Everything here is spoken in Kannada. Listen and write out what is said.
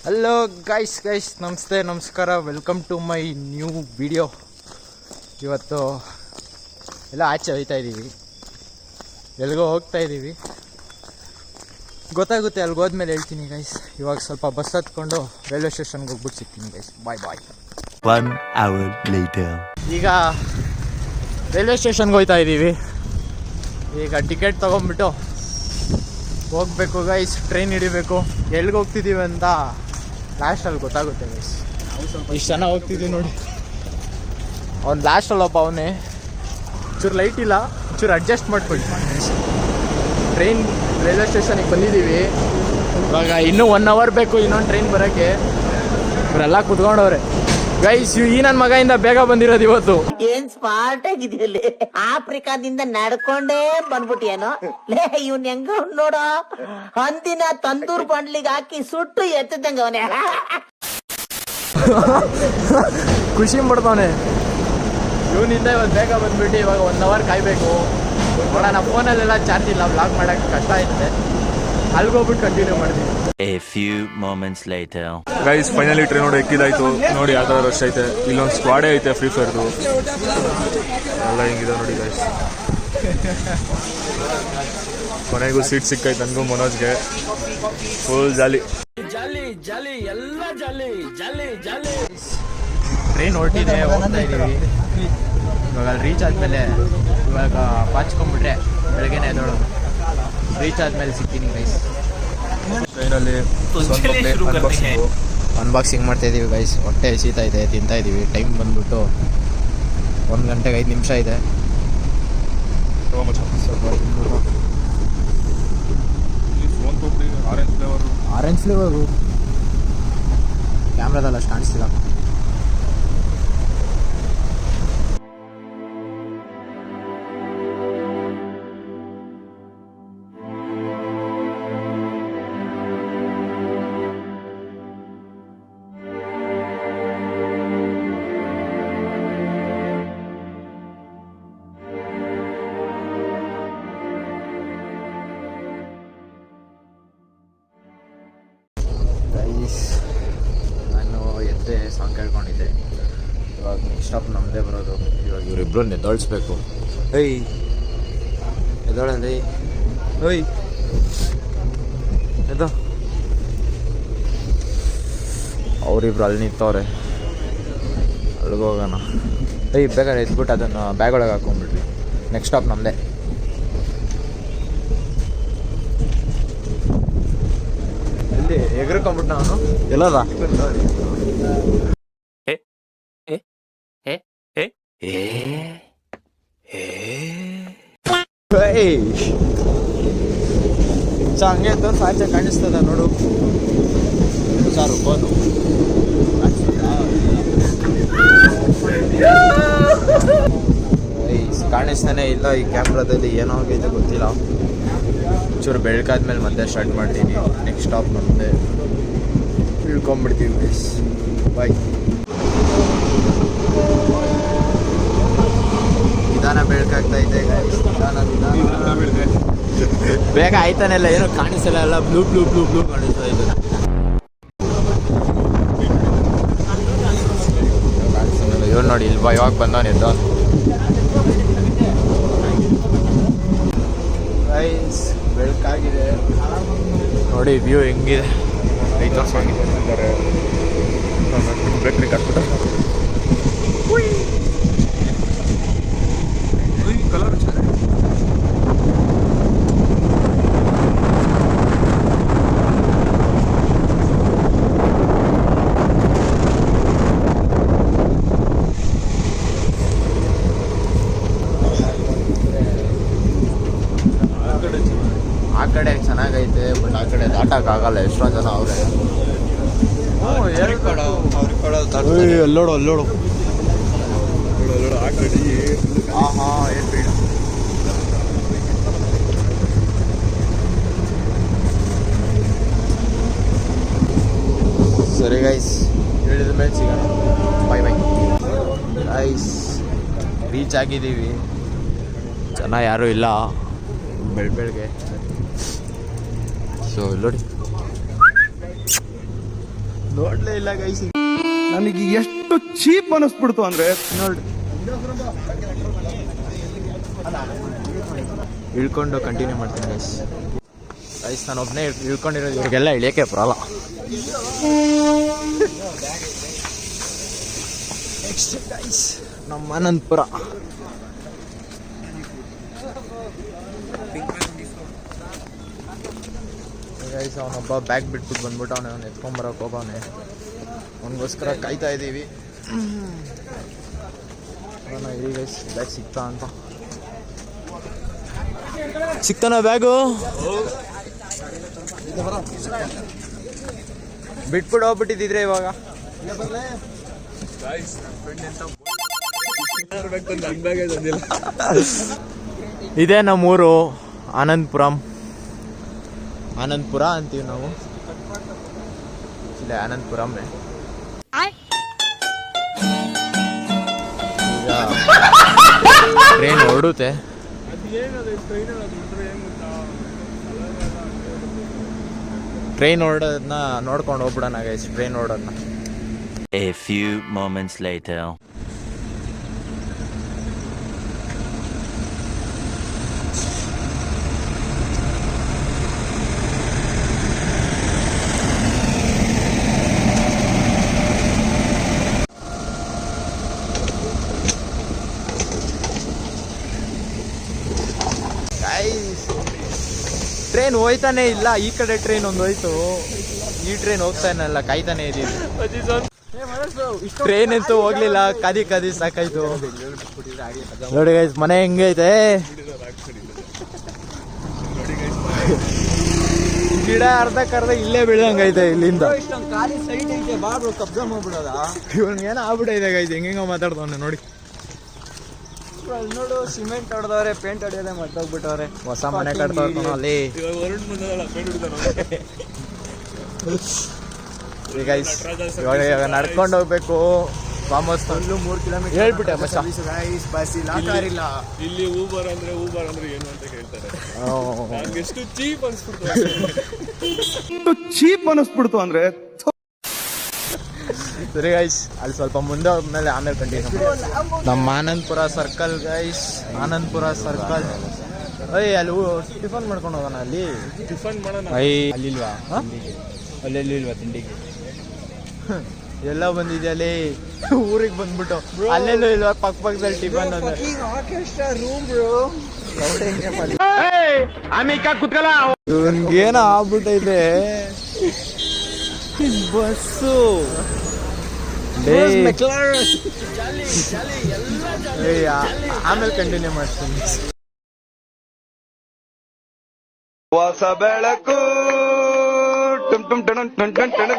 ಹಲೋ ಗೈಸ್ ನಮಸ್ತೆ ನಮಸ್ಕಾರ, welcome to my new video. ಇವತ್ತು ಎಲ್ಲ ಆಚೆ ಹೋಗ್ತಾ ಇದ್ದೀವಿ, ಎಲ್ಲಿಗೋ ಹೋಗ್ತಾ ಇದ್ದೀವಿ, ಗೊತ್ತಾಗುತ್ತೆ ಅಲ್ಲಿಗೆ ಹೋದ್ಮೇಲೆ ಹೇಳ್ತೀನಿ ಗೈಸ್. ಇವಾಗ ಸ್ವಲ್ಪ ಬಸ್ ಹತ್ಕೊಂಡು ರೈಲ್ವೆ ಸ್ಟೇಷನ್ಗೆ ಹೋಗ್ಬಿಟ್ಟು ಸಿಗ್ತೀನಿ ಗೈಸ್. ಬಾಯ್. 1 hour later. ಈಗ ರೈಲ್ವೆ ಸ್ಟೇಷನ್ಗೆ ಹೋಗ್ತಾ ಇದ್ದೀವಿ. ಈಗ ಟಿಕೆಟ್ ತೊಗೊಂಡ್ಬಿಟ್ಟು ಹೋಗ್ಬೇಕು ಗೈಸ್, ಟ್ರೈನ್ ಹಿಡಿಬೇಕು. ಎಲ್ಲಿಗೆ ಹೋಗ್ತಿದ್ದೀವಿ ಅಂತ ಲಾಸ್ಟಲ್ಲಿ ಗೊತ್ತಾಗುತ್ತೆ ಗೈಸ್. ಇಷ್ಟು ಚೆನ್ನಾಗಿ ಹೋಗ್ತಿದ್ದೀವಿ ನೋಡಿ. ಅವ್ನು ಲಾಸ್ಟಲ್ಲಿ ಒಬ್ಬ ಅವನೇ, ಚೂರು ಲೈಟ್ ಇಲ್ಲ, ಚೂರು ಅಡ್ಜಸ್ಟ್ ಮಾಡ್ಕೊಳ್ಳಿ. ಟ್ರೈನ್ ರೈಲ್ವೆ ಸ್ಟೇಷನಿಗೆ ಬಂದಿದ್ದೀವಿ. ಇವಾಗ ಇನ್ನೂ 1 hour ಬೇಕು ಇನ್ನೊಂದು ಟ್ರೈನ್ ಬರೋಕ್ಕೆ. ಇವರೆಲ್ಲ ಕುತ್ಕೊಂಡವ್ರೆ ಗೈಸ್. ಈ ನನ್ನ ಮಗಯಿಂದ ಬೇಗ ಬಂದಿರೋದು ಇವತ್ತು. ಏನ್ ಸ್ಮಾರ್ಟ್ ಆಗಿದೆಯಲ್ಲಿ, ಆಫ್ರಿಕಾದಿಂದ ನಡ್ಕೊಂಡೇ ಬಂದ್ಬಿಟ್ಟಿಯೇನೋ ಲೇ. ಇವ್ನ ಹೆಂಗ ನೋಡೋ, ಅಂದಿನ ತಂದೂರ್ ಬಂಡ್ಲಿಗೆ ಹಾಕಿ ಸುಟ್ಟು ಎತ್ತದಂಗ ಅವನೇ. ಖುಷಿ ಪಡ್ತಾವನೆ ಇವನಿಂದ. ಇವತ್ತು ಬೇಗ ಬಂದ್ಬಿಟ್ಟು ಇವಾಗ 1 hour ಕಾಯ್ಬೇಕು. ನೋಡೋಣ, ಫೋನಲ್ಲೆಲ್ಲ ಚಾರ್ಜ್ ಇಲ್ಲ, ವ್ಲಾಗ್ ಮಾಡೋಕ್ಕೆ ಕಷ್ಟ ಆಯ್ತದೆ. ಅಲ್ಲಿಗೋಗ್ಬಿಟ್ಟು ಕಂಟಿನ್ಯೂ ಮಾಡ್ತೀವಿ. A few moments later. Guys finally train ನೋಡಿ ಎಕ್ಕಿದಾಯ್ತು. ನೋಡಿ ಯಾವ ಥರ ರಶ್ ಐತೆ. ಇಲ್ಲೊಂದು ಸ್ಕ್ವಾಡೇ ಐತೆ ಫ್ರೀ ಫೈರ್ದು. ಎಲ್ಲ ಹಿಂಗಿದೆ ನೋಡಿ ಗೈಸ್. ಕೊನೆಗೂ ಸೀಟ್ ಸಿಕ್ಕೈತೆ ನನಗೂ ಮನೋಜ್ಗೆ. Full jolly. ಟ್ರೈನ್ ಹೊರಟಿದೆ, ಹೋಗ್ತಾ ಇದ್ದೀವಿ. ಇವಾಗ ಅಲ್ಲಿ ರೀಚ್ ಆದಮೇಲೆ ಇವಾಗ ಪಾಚ್ಕೊಂಡ್ಬಿಟ್ರೆ ಬೆಳಗ್ಗೆನೇ ಎದ್ದೋಳೋದು. ರೀಚ್ ಆದಮೇಲೆ ಸಿಗ್ತೀನಿ ಗೈಸ್. ಟ್ರೈನಲ್ಲಿ ಅನ್ಬಾಕ್ಸಿಂಗ್ ಮಾಡ್ತಾ ಇದ್ದೀವಿ ಗೈಸ್. ಹೊಟ್ಟೆ ಹಸೀತಾ ಇದೆ, ತಿಂತಾ ಇದ್ದೀವಿ. ಟೈಮ್ ಬಂದ್ಬಿಟ್ಟು 1 ಗಂಟೆಗೆ 5 ನಿಮಿಷ ಇದೆ. ಆರೆಂಜ್ ಫ್ಲೇವರು ಕ್ಯಾಮ್ರಾದಲ್ಲಿ ಅಷ್ಟು ಕಾಣಿಸ್ತಿಲ್ಲ. ನಾನು ಎದ್ದೆ ಸಾಂಗ್ ಕೇಳ್ಕೊಂಡಿದ್ದೆ. ಇವಾಗ ನೆಕ್ಸ್ಟ್ ಸ್ಟಾಪ್ ನಮ್ಮದೇ ಬರೋದು. ಇವಾಗ ಇವರಿಬ್ಬರು ಎದ್ದೊಳಿಸ್ಬೇಕು. ಏಯ್ ಎದ್ದೊಳಂದಿ, ಓಯ್ ಎದ್ದು. ಅವರಿಬ್ರು ಅಲ್ಲಿ ನಿಂತವ್ರೆ, ಅಲ್ಲಿಗೆ ಹೋಗೋಣ. ಏಯ್ ಬೇಕಾದ್ರೆ ಎದ್ಬಿಟ್ಟು ಅದನ್ನು ಬ್ಯಾಗ್ ಒಳಗೆ ಹಾಕೊಂಡ್ಬಿಟ್ರಿ. ನೆಕ್ಸ್ಟ್ ಸ್ಟಾಪ್ ನಮ್ಮದೇ. ಎಗ್ರಕೊಂಬಿಟ್ಟು ನಾನು ಎಲ್ಲದ ಹಂಗೆ ತೋರ್ಸ ಆಚೆ ಕಾಣಿಸ್ತದ ನೋಡು. ಸಾರು ಫೋನು ಕಾಣಿಸ್ತಾನೆ ಇಲ್ಲ ಈ ಕ್ಯಾಮ್ರಾದಲ್ಲಿ. ಏನೋ ಆಗೈತೆ ಗೊತ್ತಿಲ್ಲ. ಚೂರು ಬೆಳಕಾದ್ಮೇಲೆ ಮತ್ತೆ ಸ್ಟಾರ್ಟ್ ಮಾಡ್ತೀನಿ. ನೆಕ್ಸ್ಟ್ ಸ್ಟಾಪ್ ನಮ್ಮದೇ, ಇಳ್ಕೊಂಬಿಡ್ತೀವಿ ಗೈಸ್. ಬಾಯ್. ನಿಧಾನ ಬೆಳಕಾಗ್ತೈತೆ ಗೈಸ್, ನಿಧಾನ ಬೇಗ ಆಯ್ತಾನೆ ಇಲ್ಲ, ಏನೋ ಕಾಣಿಸಲ್ಲ. ಎಲ್ಲ ಬ್ಲೂ ಬ್ಲೂ ಬ್ಲೂ ಬ್ಲೂ ಕಾಣಿಸ್ತಾ ಇದೆ. ಕಾಣಿಸ್ತಾನಿಲ್ಲ ಇವನು ನೋಡಿ. ಇಲ್ವಾ ಇವಾಗ ಬಂದವನಿದ್ದ ಗೈಸ್. ಬೆಳಕಾಗಿದೆ ನೋಡಿ, ವ್ಯೂ ಹೆಂಗಿದೆ. ಬ್ರೇಕ್ ಹಾಕ್ಬಿಟ್ಟು ಕಲರ್ ಆ ಕಡೆ ಚೆನ್ನಾಗೈತೆ, ಬಟ್ ಆ ಕಡೆ ದಾಟಕ್ಕಾಗಲ್ಲ, ಎಷ್ಟೊಂದು ಜನ ಅವರೇ. ಅಲ್ಲೋಡು ಅಲ್ಲೋಡು ಆ ಕಡೆ. ಏನು ಬೇಡ. ಸರಿ ಗೈಸ್, ಹೇಳಿದ ಮೇಲೆ ಸಿಗೋಣ. ಬಾಯ್ ಬಾಯ್ ಗೈಸ್. ರೀಚ್ ಆಗಿದ್ದೀವಿ. ಜನ ಯಾರೂ ಇಲ್ಲ ಬೆಳಗ್ಗೆ. ಸೊ ನೋಡಿ ನೋಡ್ಲೇ ಇಲ್ಲ ಗೈಸ್. ನನಗೆ ಎಷ್ಟು ಚೀಪ್ ಅನಿಸ್ಬಿಡ್ತು ಅಂದ್ರೆ ನೋಡಿ ಇಳ್ಕೊಂಡು ಕಂಟಿನ್ಯೂ ಮಾಡ್ತೀನಿ ಗೈಸ್. ಗೈಸ್ ನಾನು ಒಬ್ಬನೇ ಇಳ್ಕೊಂಡಿರೋದು, ಇವ್ರಿಗೆಲ್ಲ ಇಳಿಯೋಕೆ ಬರಲ್ಲ. ನೆಕ್ಸ್ಟ್ ಗೈಸ್ ನಮ್ಮ ಅನಂತಪುರ. ಗೈಸ್ ಅವನೊಬ್ಬ ಬ್ಯಾಗ್ ಬಿಟ್ಬಿಟ್ಟು ಬಂದ್ಬಿಟ್ಟು ಅವ್ನು ಎತ್ಕೊಂಬರೋಕೆ ಹೋಗವನೆ. ಅವನಿಗೋಸ್ಕರ ಕಾಯ್ತಾ ಇದ್ದೀವಿ. ಇಡೀ ಗೈಸ್ ಬ್ಯಾಗ್ ಸಿಗ್ತಾ ಅಂತ. ಸಿಗ್ತಾನ ಬ್ಯಾಗು? ಬಿಟ್ಬಿಟ್ಟು ಹೋಗ್ಬಿಟ್ಟಿದ್ರೆ ಇವಾಗ. ಇದೇ ನಮ್ಮೂರು ಆನಂದಪುರಂ. ಆನಂದಪುರ ಅಂತೀವಿ ನಾವು, ಇಲ್ಲ ಆನಂದಪುರಂ. ಈಗ ಟ್ರೈನ್ ಹೊರಡುತ್ತೆ. ಟ್ರೈನ್ ಹೊರಡೋದನ್ನ ನೋಡ್ಕೊಂಡು ಹೋಗ್ಬಿಡೋಣ ಗೈಸ್. ಟ್ರೈನ್ ಹೊರಡೋದನ್ನ. A few moments later. Train ಹೋಯ್ತಾನೆ ಇಲ್ಲ. ಈ ಕಡೆ ಟ್ರೈನ್ ಒಂದು ಹೋಯ್ತು, ಈ ಟ್ರೈನ್ ಹೋಗ್ತಾನೆ ಇಲ್ಲ. ಕಾಯ್ತಾನೆ ಇದೀವಿ. ಟ್ರೈನ್ ಅಂತೂ ಹೋಗ್ಲಿಲ್ಲ. ಕದಿ ಕದಿ ಸಾಕಾಯ್ತು. ನೋಡಿ ಗೈಸ್ ಮನೆ ಹೆಂಗೈತೆ. ಗಿಡ ಅರ್ಧಕ್ಕರ್ಧ ಇಲ್ಲೇ ಬೀಳಂಗೈತೆ ಇಲ್ಲಿಂದ. ಇವನ್ಗೇನೋ ಆಗ್ಬಿಟ್ಟೈತೆ ಗೈಸ್. ಹೆಂಗ ಮಾತಾಡ್ದವನೆ ನೋಡಿ. ನೋಡು ಸಿಮೆಂಟ್ ಹೊಡೆದವ್ರೆ, ಪೇಂಟ್ ಹೊಡೆಯೋದೇ ಮರ್ತೋಗ್ಬಿಟ್ಟವ್ರೆ. ಹೊಸ ಮನೆ ಕಟ್ತವ್ರ ಅಲ್ಲಿ. ಗೈಸ್ ಇವಾಗ ನಡ್ಕೊಂಡು ಹೋಗ್ಬೇಕು. ಫಾರ್ಮ್ ಹೌಸ್ 3 ಕಿಲೋಮೀಟರ್ ಹೇಳ್ಬಿಟ್ಟೆ ಮಚ್ಚ. ಬಸ್ ಇಲ್ಲ, ಕಾರ್ ಇಲ್ಲ. ಇಲ್ಲಿ ಊಬರ್ ಅಂದ್ರೆ ಏನು ಅಂತ ಕೇಳ್ತಾರೆ. ನಂಗೆ ಎಷ್ಟು ಚೀಪ್ ಅನಿಸ್ಬಿಡ್ತು ಅಂದ್ರೆ ಸರಿ ಗೈಸ್, ಅಲ್ಲಿ ಸ್ವಲ್ಪ ಮುಂದೆ ಹೋದ್ಮೇಲೆ ಆಮೇಲೆ ಕಂಟಿನ್ಯೂ. ನಮ್ಮ Anandapura circle guys, Anandapura circle. ಅಲ್ಲಿ ಟಿಫನ್ ಮಾಡ್ಕೊಂಡು ಹೋಗೋಣ. ಅಲ್ಲಿ ಟಿಫನ್ ಮಾಡೋಣ. ಅಲ್ಲಿಲ್ವಾ? ಅಲ್ಲೆಲ್ಲಿಲ್ವಾ ತಿಂಡಿಗೆ? ಎಲ್ಲ ಬಂದಿದೆ ಅಲ್ಲಿ. ಊರಿಗೆ ಬಂದ್ಬಿಟ್ಟು ಅಲ್ಲೆಲ್ಲೂ ಇಲ್ವಾ ಪಕ್ಕದಲ್ಲಿ ಟಿಫನ್ ಇವನ್ಗೇನೋ ಆಗ್ಬಿಟ್ಟೈತೆ ಬಸ್ಸು. ಆಮೇಲೆ ಕಂಟಿನ್ಯೂ ಮಾಡ್ತೀನಿ. ಹೊಸ ಬೆಳಕು ಟುಮ್ ಟುಮ್ ಟಣ್ ಟಣ್ ಟಣ್ ಟಣ್